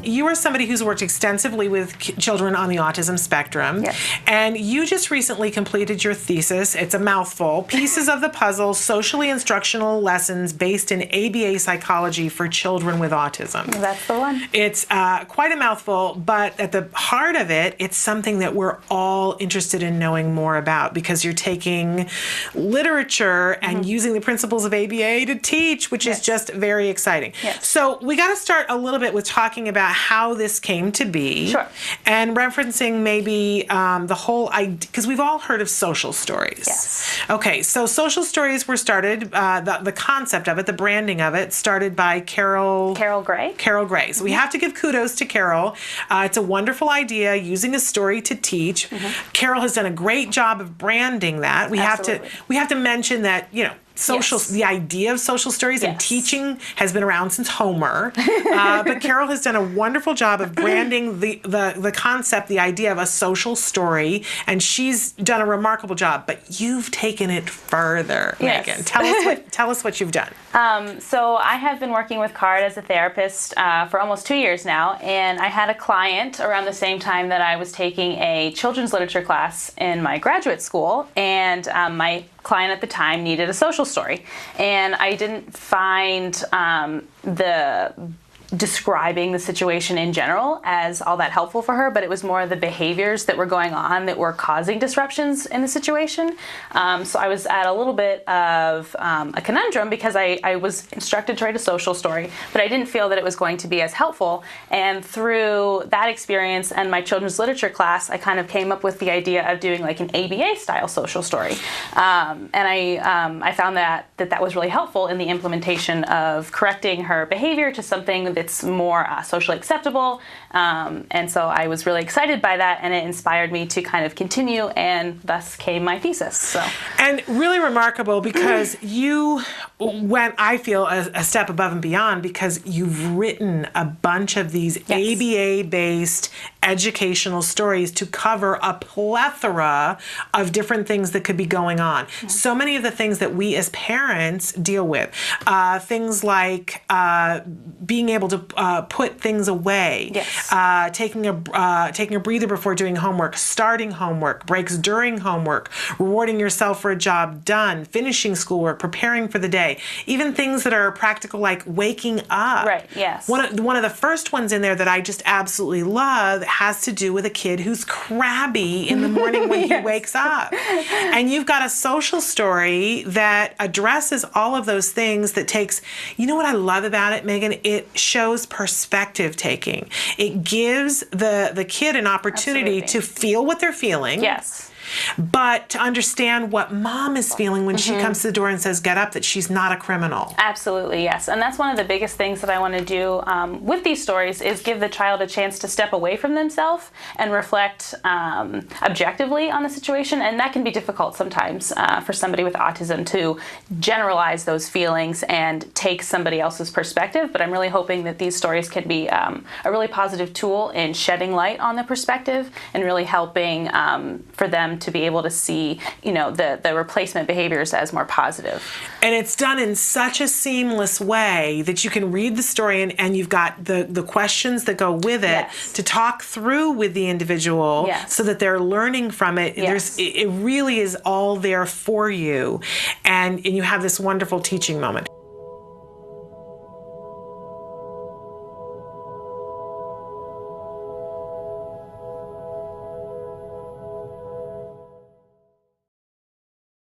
you are somebody who's worked extensively with children on the autism spectrum. Yes. And you just recently completed your thesis. It's a mouthful. Pieces of the Puzzle, Socially Instructional Lessons Based in ABA Psychology for Children with Autism. That's the one. It's quite a mouthful, but at the heart of it, it's something that we're all interested in knowing more about, because you're taking literature and using the principles of ABA to teach, which is just very exciting. Yes. So we got to start a little bit with talking about how this came to be. Sure. And referencing maybe the whole idea, because we've all heard of social stories. Yes. Okay, so social stories were started, the concept of it, the branding of it, started by Carol Gray. Carol Gray. So we have to give kudos to Carol. It's a wonderful idea, using a story to teach. Carol has done a great job of branding that. We Absolutely. have to mention that, the idea of social stories and teaching has been around since Homer. But Carol has done a wonderful job of branding the concept, the idea of a social story, and she's done a remarkable job. But you've taken it further, Yes. Megan. Tell us what you've done. So I have been working with CARD as a therapist for almost 2 years now, and I had a client around the same time that I was taking a children's literature class in my graduate school, and my client at the time needed a social story, and I didn't find the describing the situation in general as all that helpful for her, but it was more the behaviors that were going on that were causing disruptions in the situation. So I was at a little bit of a conundrum, because I was instructed to write a social story, but I didn't feel that it was going to be as helpful. And through that experience and my children's literature class, I kind of came up with the idea of doing like an ABA style social story. And I found that was really helpful in the implementation of correcting her behavior to something that's more socially acceptable. And so I was really excited by that, and it inspired me to kind of continue, and thus came my thesis. So. And really remarkable, because you went, I feel, a step above and beyond, because you've written a bunch of these ABA-based educational stories to cover a plethora of different things that could be going on. So many of the things that we as parents deal with, things like being able to put things away, taking a breather before doing homework, starting homework, breaks during homework, rewarding yourself for a job done, finishing schoolwork, preparing for the day, even things that are practical like waking up. Right, yes. One of the first ones in there that I just absolutely love has to do with a kid who's crabby in the morning when he wakes up. And you've got a social story that addresses all of those things, that takes, what I love about it, Megan? It shows perspective taking. It gives the kid an opportunity to feel what they're feeling. Yes. But to understand what mom is feeling when she comes to the door and says, get up, that she's not a criminal. Absolutely, yes. And that's one of the biggest things that I want to do with these stories, is give the child a chance to step away from themselves and reflect objectively on the situation. And that can be difficult sometimes for somebody with autism to generalize those feelings and take somebody else's perspective. But I'm really hoping that these stories can be a really positive tool in shedding light on the perspective and really helping for them to be able to see, the replacement behaviors as more positive. And it's done in such a seamless way that you can read the story and you've got the questions that go with it to talk through with the individual so that they're learning from it. It really is all there for you. And you have this wonderful teaching moment.